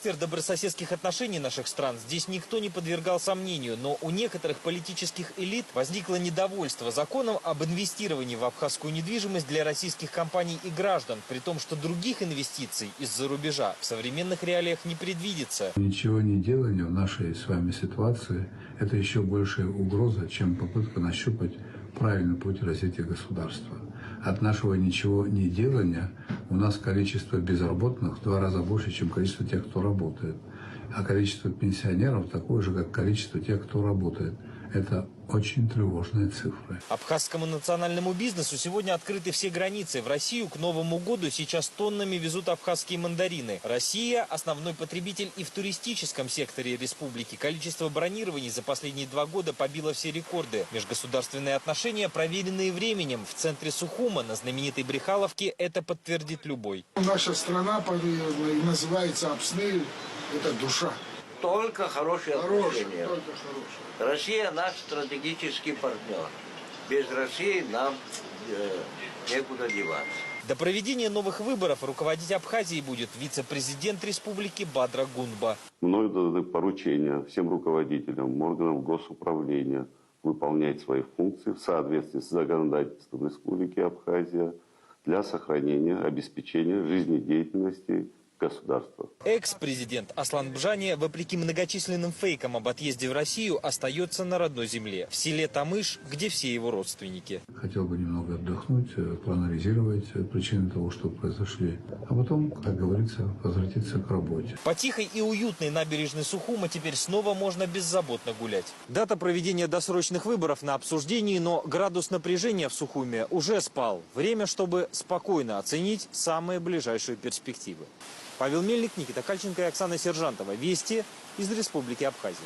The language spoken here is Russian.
Добрососедских отношений наших стран здесь никто не подвергал сомнению, но у некоторых политических элит возникло недовольство законом об инвестировании в абхазскую недвижимость для российских компаний и граждан, при том, что других инвестиций из-за рубежа в современных реалиях не предвидится. Ничего не делание в нашей с вами ситуации – это еще большая угроза, чем попытка нащупать правильный путь развития государства. От нашего ничего не делания у нас количество безработных в 2 раза больше, чем количество тех, кто работает. А количество пенсионеров такое же, как количество тех, кто работает. Это очень тревожные цифры. Абхазскому национальному бизнесу сегодня открыты все границы. В Россию к Новому году сейчас тоннами везут абхазские мандарины. Россия – основной потребитель и в туристическом секторе республики. Количество бронирований за последние 2 года побило все рекорды. Межгосударственные отношения, проверенные временем. В центре Сухума, на знаменитой Брехаловке, это подтвердит любой. Наша страна называется Апсны, это душа. Только хорошие отношения. Только хорошие. Россия наш стратегический партнер. Без России нам некуда деваться. До проведения новых выборов руководить Абхазией будет вице-президент республики Бадра Гунба. Мною даны поручения всем руководителям органов госуправления выполнять свои функции в соответствии с законодательством Республики Абхазия для сохранения, обеспечения жизнедеятельности государства. Экс-президент Аслан Бжани, вопреки многочисленным фейкам об отъезде в Россию, остается на родной земле, в селе Тамыш, где все его родственники. Хотел бы немного отдохнуть, проанализировать причины того, что произошли, а потом, как говорится, возвратиться к работе. По тихой и уютной набережной Сухума теперь снова можно беззаботно гулять. Дата проведения досрочных выборов на обсуждении, но градус напряжения в Сухуме уже спал. Время, чтобы спокойно оценить самые ближайшие перспективы. Павел Мельник, Никита Кальченко и Оксана Сержантова. Вести из Республики Абхазия.